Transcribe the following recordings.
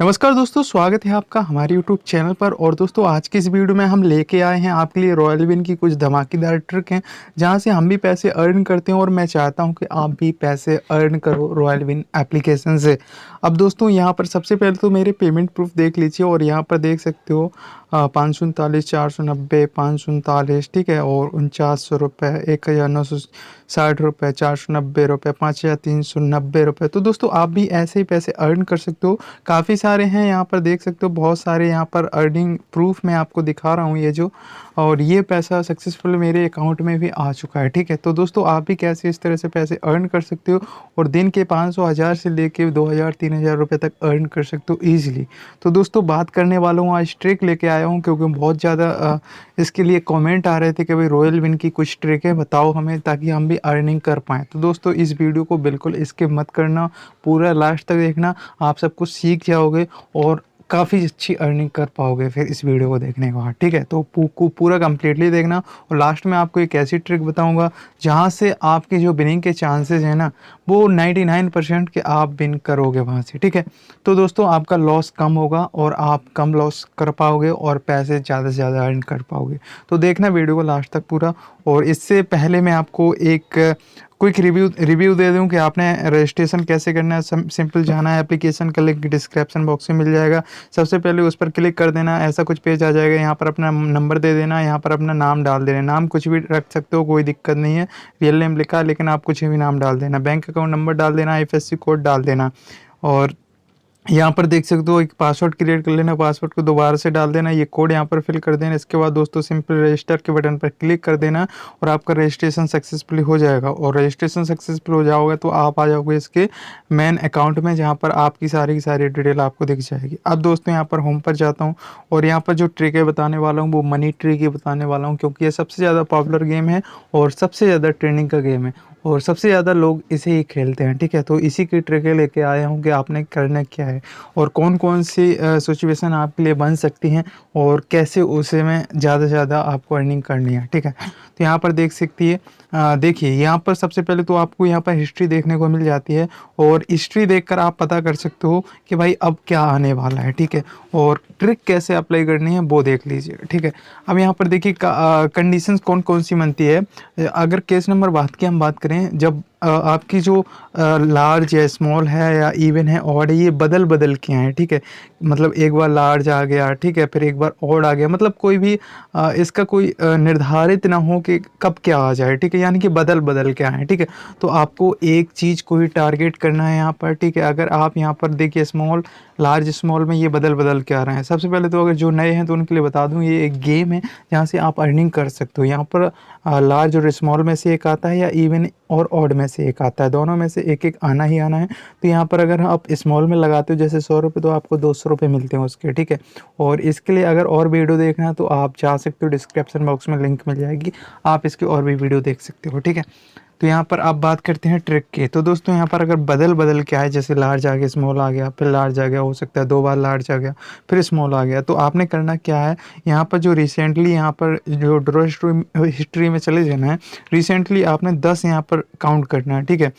नमस्कार दोस्तों, स्वागत है आपका हमारे यूट्यूब चैनल पर। और दोस्तों, आज की इस वीडियो में हम लेके आए हैं आपके लिए रॉयल विन की कुछ धमाकेदार ट्रिक हैं जहां से हम भी पैसे अर्न करते हैं और मैं चाहता हूं कि आप भी पैसे अर्न करो रॉयल विन एप्लीकेशन से। अब दोस्तों, यहां पर सबसे पहले तो मेरे पेमेंट प्रूफ देख लीजिए और यहां पर देख सकते हो 539, 490, 539, ठीक है, और 4900 रुपये, 1960 रुपये, 490 रुपये, 5390 रुपये। तो दोस्तों, आप भी ऐसे ही पैसे अर्न कर सकते हो। काफ़ी सारे हैं यहाँ पर, देख सकते हो बहुत सारे यहाँ पर अर्निंग प्रूफ मैं आपको दिखा रहा हूँ ये जो, और ये पैसा सक्सेसफुल मेरे अकाउंट में भी आ चुका है। ठीक है, तो दोस्तों आप भी कैसे इस तरह से पैसे अर्न कर सकते हो और दिन के 500, 1000 से लेके 2000, 3000 रुपये तक अर्न कर सकते हो ईजिली। तो दोस्तों, बात करने वाला हूँ, आज ट्रिक लेके आया हूँ क्योंकि बहुत ज़्यादा इसके लिए कमेंट आ रहे थे कि भाई रॉयल विन की कुछ ट्रिक है बताओ हमें, ताकि हम भी अर्निंग कर पाएँ। तो दोस्तों, इस वीडियो को बिल्कुल स्किप मत करना, पूरा लास्ट तक देखना, आप सब कुछ सीख जाओगे और काफ़ी अच्छी अर्निंग कर पाओगे फिर इस वीडियो को देखने के बाद। ठीक है, तो पूरा कम्प्लीटली देखना और लास्ट में आपको एक ऐसी ट्रिक बताऊंगा जहां से आपके जो विनिंग के चांसेस हैं ना, वो 99% के आप विन करोगे वहां से। ठीक है, तो दोस्तों आपका लॉस कम होगा और आप कम लॉस कर पाओगे और पैसे ज़्यादा से ज़्यादा अर्न कर पाओगे। तो देखना वीडियो को लास्ट तक पूरा। और इससे पहले मैं आपको एक क्विक रिव्यू दे दूं कि आपने रजिस्ट्रेशन कैसे करना है। सिंपल जाना है, एप्लीकेशन का लिंक डिस्क्रिप्शन बॉक्स में मिल जाएगा। सबसे पहले उस पर क्लिक कर देना, ऐसा कुछ पेज आ जाएगा। यहाँ पर अपना नंबर दे देना, यहाँ पर अपना नाम डाल देना। नाम कुछ भी रख सकते हो, कोई दिक्कत नहीं है, रियल नेम लिखा है लेकिन आप कुछ भी नाम डाल देना। बैंक अकाउंट नंबर डाल देना, IFSC कोड डाल देना। और यहाँ पर देख सकते हो एक पासवर्ड क्रिएट कर लेना, पासवर्ड को दोबारा से डाल देना, ये कोड यहाँ पर फिल कर देना। इसके बाद दोस्तों सिंपल रजिस्टर के बटन पर क्लिक कर देना और आपका रजिस्ट्रेशन सक्सेसफुली हो जाएगा। और रजिस्ट्रेशन सक्सेसफुल हो जाओगे तो आप आ जाओगे इसके मेन अकाउंट में, जहाँ पर आपकी सारी की सारी डिटेल आपको दिख जाएगी। अब दोस्तों यहाँ पर होम पर जाता हूँ और यहाँ पर जो ट्रिक है बताने वाला हूँ वो मनी ट्रिक ही बताने वाला हूँ, क्योंकि ये सबसे ज़्यादा पॉपुलर गेम है और सबसे ज़्यादा ट्रेंडिंग का गेम है और सबसे ज़्यादा लोग इसे ही खेलते हैं। ठीक है, तो इसी की ट्रिक लेके आया हूँ कि आपने करना क्या है और कौन कौन सी सिचुएशन आपके लिए बन सकती हैं और कैसे उसे में ज़्यादा से ज़्यादा आपको अर्निंग करनी है। ठीक है, तो यहाँ पर देख सकती है, देखिए यहाँ पर सबसे पहले तो आपको यहाँ पर हिस्ट्री देखने को मिल जाती है और हिस्ट्री देखकर आप पता कर सकते हो कि भाई अब क्या आने वाला है। ठीक है, और ट्रिक कैसे अप्लाई करनी है वो देख लीजिए। ठीक है, अब यहाँ पर देखिए कंडीशंस कौन कौन सी बनती है। अगर केस नंबर बात की हम बात करें, जब आपकी जो लार्ज है, स्मॉल है या इवन है, ऑड है, ये बदल बदल के आए। ठीक है, मतलब एक बार लार्ज आ गया, ठीक है, फिर एक बार ऑड आ गया, मतलब कोई भी इसका कोई निर्धारित ना हो कि कब क्या आ जाए। ठीक है, यानी कि बदल बदल के आए। ठीक है, तो आपको एक चीज़ को ही टारगेट करना है यहाँ पर। ठीक है, अगर आप यहाँ पर देखिए स्मॉल, लार्ज, स्मॉल में ये बदल बदल के आ रहे हैं। सबसे पहले तो अगर जो नए हैं तो उनके लिए बता दूं, ये एक गेम है जहाँ से आप अर्निंग कर सकते हो। यहाँ पर लार्ज और स्मॉल में से एक आता है या इवन और ऑड में से एक आता है, दोनों में से एक एक आना ही आना है। तो यहाँ पर अगर आप स्मॉल में लगाते हो जैसे 100 रुपये, तो आपको 200 रुपये मिलते हैं उसके। ठीक है, और इसके लिए अगर और वीडियो देखना है तो आप जा सकते हो, डिस्क्रिप्शन बॉक्स में लिंक मिल जाएगी, आप इसकी और भी वीडियो देख सकते हो। ठीक है, तो यहाँ पर आप बात करते हैं ट्रिक की। तो दोस्तों यहाँ पर अगर बदल बदल के आए, जैसे लार्ज आ गया, स्मॉल आ गया, फिर लार्ज आ गया, हो सकता है 2 बार लार्ज आ गया, फिर स्मॉल आ गया, तो आपने करना क्या है, यहाँ पर जो रिसेंटली यहाँ पर जो ड्रॉ हिस्ट्री में चले जाना है, रिसेंटली आपने 10 यहाँ पर काउंट करना है। ठीक है,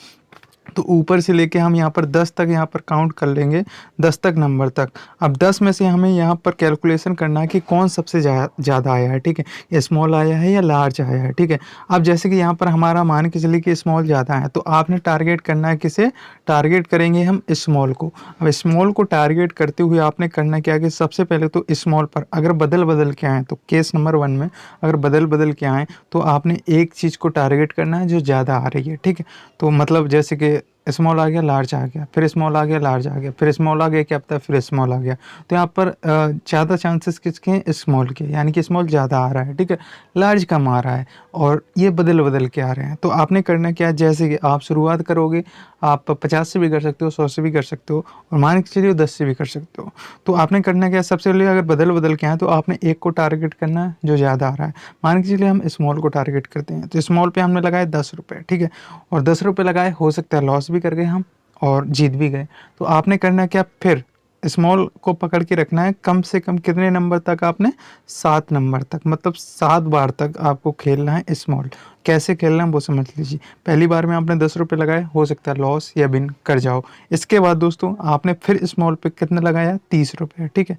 तो ऊपर से लेके हम यहाँ पर 10 तक यहाँ पर काउंट कर लेंगे, 10 तक नंबर तक। अब 10 में से हमें यहाँ पर कैलकुलेशन करना है कि कौन सबसे ज़्यादा आया है। ठीक है, ये स्मॉल आया है या लार्ज आया है। ठीक है, अब जैसे कि यहाँ पर हमारा मान के चलिए कि स्मॉल ज़्यादा है, तो आपने टारगेट करना है किसे, टारगेट करेंगे हम स्मॉल को। अब स्मॉल को टारगेट करते हुए आपने करना क्या कि सबसे पहले तो स्मॉल पर अगर बदल बदल के आएँ, तो केस नंबर 1 में अगर बदल बदल के आएँ तो आपने एक चीज़ को टारगेट करना है जो ज़्यादा आ रही है। ठीक है, तो मतलब जैसे कि स्मॉल आ गया, लार्ज आ गया, फिर स्मॉल आ गया, लार्ज आ गया, फिर स्मॉल आ गया, क्या पता है फिर स्मॉल आ गया। तो यहाँ पर ज़्यादा चांसेस किसके हैं, स्मॉल के, यानी कि स्मॉल ज़्यादा आ रहा है। ठीक है, लार्ज कम आ रहा है और ये बदल बदल के आ रहे हैं। तो आपने करना क्या, जैसे कि आप शुरुआत करोगे, आप 50 से भी कर सकते हो, 100 से भी कर सकते हो, और मान के चलिए 10 से भी कर सकते हो। तो आपने करना क्या, सबसे पहले अगर बदल बदल के आए तो आपने एक को टारगेट करना है जो ज़्यादा आ रहा है। मान के चलिए हम स्मॉल को टारगेट करते हैं, तो स्मॉल पे हमने लगाए 10 रुपये। ठीक है, और 10 रुपये लगाए, हो सकता है लॉस भी कर गए हम और जीत भी गए। तो आपने करना क्या, फिर स्मॉल को पकड़ के रखना है कम से कम कितने नंबर तक आपने, 7 नंबर तक, मतलब 7 बार तक आपको खेलना है स्मॉल। कैसे खेलना है वो समझ लीजिए। पहली बार में आपने 10 रुपये लगाए, हो सकता है लॉस या विन कर जाओ। इसके बाद दोस्तों आपने फिर स्मॉल पे कितना लगाया, 30 रुपये, ठीक है।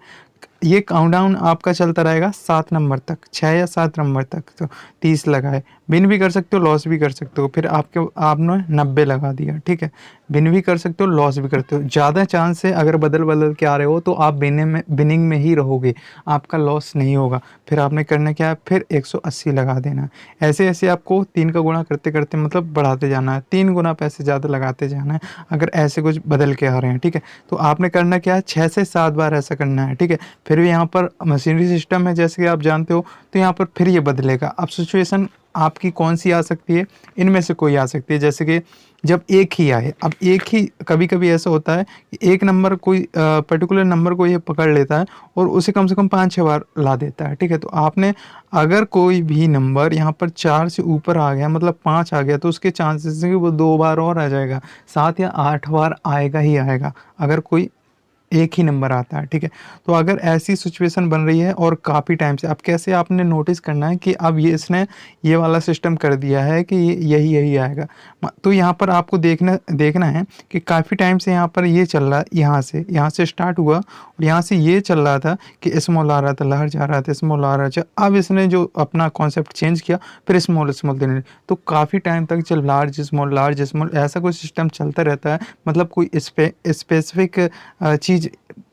ये काउंटडाउन आपका चलता रहेगा 7 नंबर तक, 6 या 7 नंबर तक। तो 30 लगाए, विन भी कर सकते हो लॉस भी कर सकते हो। फिर आपने 90 लगा दिया, ठीक है। विन भी कर सकते हो लॉस भी करते हो। ज़्यादा चांस है अगर बदल बदल के आ रहे हो तो आप विनिंग में ही रहोगे, आपका लॉस नहीं होगा। फिर आपने करना क्या है, फिर 180 लगा देना है। ऐसे ऐसे आपको 3 का गुणा करते करते मतलब बढ़ाते जाना है, 3 गुना पैसे ज़्यादा लगाते जाना है अगर ऐसे कुछ बदल के आ रहे हैं, ठीक है। तो आपने करना क्या है, 6 से 7 बार ऐसा करना है, ठीक है। फिर भी यहाँ पर मशीनरी सिस्टम है जैसे कि आप जानते हो, तो यहाँ पर फिर ये बदलेगा। अब सिचुएशन आपकी कौन सी आ सकती है, इनमें से कोई आ सकती है। जैसे कि जब एक ही आए, अब एक ही, कभी कभी ऐसा होता है कि एक नंबर कोई पर्टिकुलर नंबर को ये पकड़ लेता है और उसे कम से कम 5-6 बार ला देता है, ठीक है। तो आपने अगर कोई भी नंबर यहाँ पर 4 से ऊपर आ गया, मतलब 5 आ गया, तो उसके चांसेस हैं कि वो 2 बार और आ जाएगा, 7 या 8 बार आएगा ही आएगा अगर कोई एक ही नंबर आता है, ठीक है। तो अगर ऐसी सिचुएशन बन रही है और काफ़ी टाइम से, अब कैसे आपने नोटिस करना है कि अब ये इसने ये वाला सिस्टम कर दिया है कि यही यही आएगा। तो यहाँ पर आपको देखना है कि काफ़ी टाइम से यहाँ पर ये चल रहा है, यहाँ से स्टार्ट हुआ और यहाँ से ये चल रहा था कि स्मॉल आ रहा था, लार्ज आ रहा था, स्मॉल आ रहा था। अब इसने जो अपना कॉन्सेप्ट चेंज किया, फिर स्मॉल स्मॉल देने, तो काफ़ी टाइम तक चल लार्ज स्मॉल ऐसा कोई सिस्टम चलता रहता है। मतलब कोई स्पेसिफिक चीज़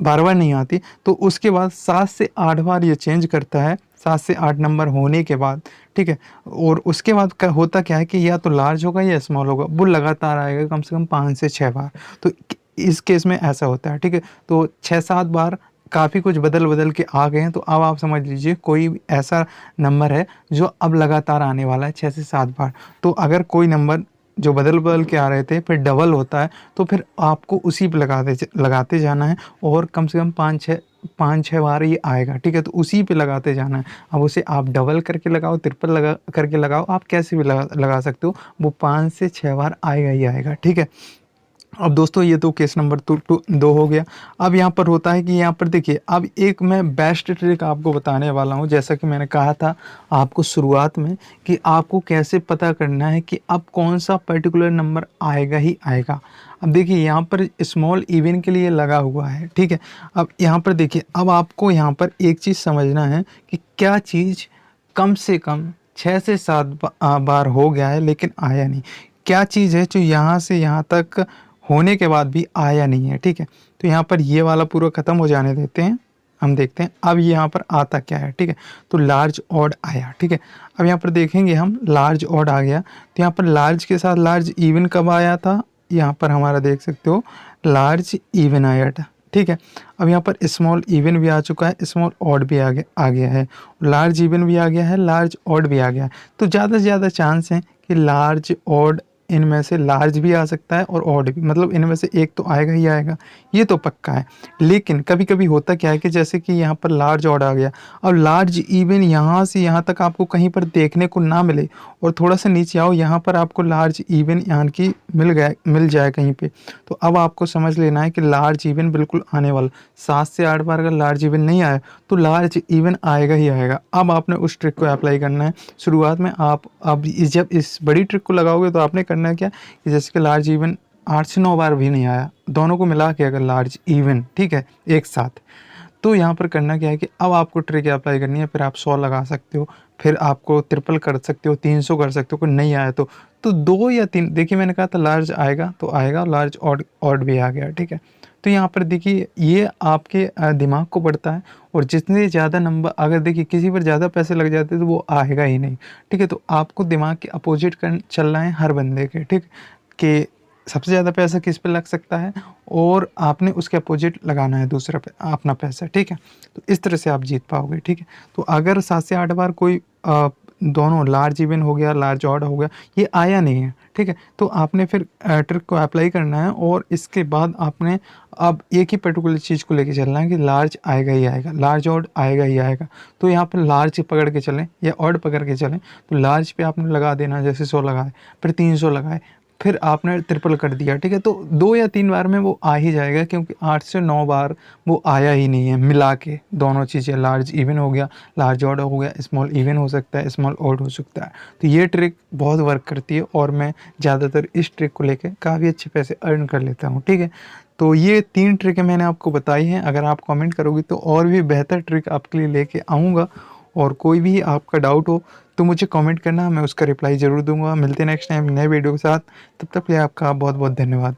बार बार नहीं आती। तो उसके बाद 7 से 8 बार ये चेंज करता है, 7 से 8 नंबर होने के बाद, ठीक है। और उसके बाद होता क्या है कि या तो लार्ज होगा या स्मॉल होगा, वो लगातार आएगा कम से कम 5 से 6 बार। तो इस केस में ऐसा होता है, ठीक है। तो 6-7 बार काफ़ी कुछ बदल बदल के आ गए हैं। तो अब आप समझ लीजिए कोई ऐसा नंबर है जो अब लगातार आने वाला है 6 से 7 बार। तो अगर कोई नंबर जो बदल बदल के आ रहे थे फिर डबल होता है, तो फिर आपको उसी पे लगाते जाना है और कम से कम 5-6 बार ये आएगा, ठीक है। तो उसी पे लगाते जाना है। अब उसे आप डबल करके लगाओ, ट्रिपल लगा करके लगाओ, आप कैसे भी लगा सकते हो, वो 5 से 6 बार आएगा ही आएगा, ठीक है। अब दोस्तों ये तो केस नंबर 2 हो गया। अब यहाँ पर होता है कि यहाँ पर देखिए, अब एक मैं बेस्ट ट्रिक आपको बताने वाला हूँ। जैसा कि मैंने कहा था आपको शुरुआत में कि आपको कैसे पता करना है कि अब कौन सा पर्टिकुलर नंबर आएगा ही आएगा। अब देखिए यहाँ पर स्मॉल इवन के लिए लगा हुआ है, ठीक है। अब यहाँ पर देखिए, अब आपको यहाँ पर एक चीज़ समझना है कि क्या चीज़ कम से कम 6 से 7 बार हो गया है लेकिन आया नहीं। क्या चीज़ है जो यहाँ से यहाँ तक होने के बाद भी आया नहीं है, ठीक है। तो यहाँ पर ये वाला पूरा ख़त्म हो जाने देते हैं, हम देखते हैं अब यहाँ पर आता क्या है, ठीक है। तो लार्ज ऑड आया, ठीक है। अब यहाँ पर देखेंगे हम, लार्ज ऑड आ गया। तो यहाँ पर लार्ज के साथ लार्ज इवन कब आया था, यहाँ पर हमारा देख सकते हो लार्ज इवन आया था, ठीक है। अब यहाँ पर स्मॉल इवन भी आ चुका है, स्मॉल ऑड भी आ गया है, लार्ज इवन भी आ गया है, लार्ज ऑड भी आ गया है। तो ज़्यादा से ज़्यादा चांस है कि लार्ज ऑड, इनमें से लार्ज भी आ सकता है और ऑड भी, मतलब इनमें से एक तो आएगा ही आएगा, ये तो पक्का है। लेकिन कभी कभी होता क्या है कि जैसे कि यहाँ पर लार्ज ऑड आ गया, अब लार्ज इवन यहाँ से यहाँ तक आपको कहीं पर देखने को ना मिले और थोड़ा सा नीचे आओ, यहाँ पर आपको लार्ज इवन यहाँ की मिल जाए कहीं पे, तो अब आपको समझ लेना है कि लार्ज इवन बिल्कुल आने वाला। 7 से 8 बार अगर लार्ज इवन नहीं आया तो लार्ज इवन आएगा ही आएगा। अब आपने उस ट्रिक को अप्लाई करना है। शुरुआत में आप अब जब इस बड़ी ट्रिक को लगाओगे तो आपने करना है क्या कि जैसे कि लार्ज इवन 8 से 9 बार भी नहीं आया, दोनों को मिला के अगर लार्ज इवन, ठीक है, एक साथ, तो यहाँ पर करना क्या है कि अब आपको ट्रिक अप्लाई करनी है। फिर आप 100 लगा सकते हो, फिर आपको ट्रिपल कर सकते हो, 300 कर सकते हो, कोई नहीं आया तो 2 या 3, देखिए मैंने कहा था लार्ज आएगा तो आएगा, लार्ज ऑड भी आ गया, ठीक है। तो यहाँ पर देखिए ये आपके दिमाग को बढ़ता है और जितने ज़्यादा नंबर, अगर देखिए किसी पर ज़्यादा पैसे लग जाते तो वो आएगा ही नहीं, ठीक है। तो आपको दिमाग के अपोजिट चलना है हर बंदे के, ठीक, कि सबसे ज़्यादा पैसा किस पे लग सकता है और आपने उसके अपोजिट लगाना है दूसरा अपना पैसा, ठीक है। तो इस तरह से आप जीत पाओगे, ठीक है। तो अगर 7 से 8 बार कोई दोनों लार्ज इवन हो गया, लार्ज ऑड हो गया, ये आया नहीं है, ठीक है, तो आपने फिर ट्रिक को अप्लाई करना है और इसके बाद आपने अब एक ही पर्टिकुलर चीज़ को लेके चलना है कि लार्ज आएगा ही आएगा, लार्ज ऑड आएगा ही आएगा। तो यहाँ पर लार्ज पकड़ के चलें या ऑड पकड़ के चलें, तो लार्ज पे आपने लगा देना, जैसे 100 लगाए, फिर 300 लगाए, फिर आपने ट्रिपल कर दिया, ठीक है? तो 2 या 3 बार में वो आ ही जाएगा, क्योंकि 8 से 9 बार वो आया ही नहीं है मिला के दोनों चीज़ें। लार्ज इवन हो गया, लार्ज ऑड हो गया, स्मॉल इवन हो सकता है, स्मॉल ऑड हो सकता है। तो ये ट्रिक बहुत वर्क करती है और मैं ज़्यादातर इस ट्रिक को लेके काफ़ी अच्छे पैसे अर्न कर लेता हूँ, ठीक है? तो ये 3 ट्रिकें मैंने आपको बताई हैं। अगर आप कमेंट करोगे तो और भी बेहतर ट्रिक आपके लिए लेके आऊँगा। और कोई भी आपका डाउट हो तो मुझे कमेंट करना, मैं उसका रिप्लाई ज़रूर दूँगा। मिलते हैं नेक्स्ट टाइम नए वीडियो के साथ। तब तक के लिए आपका बहुत-बहुत धन्यवाद।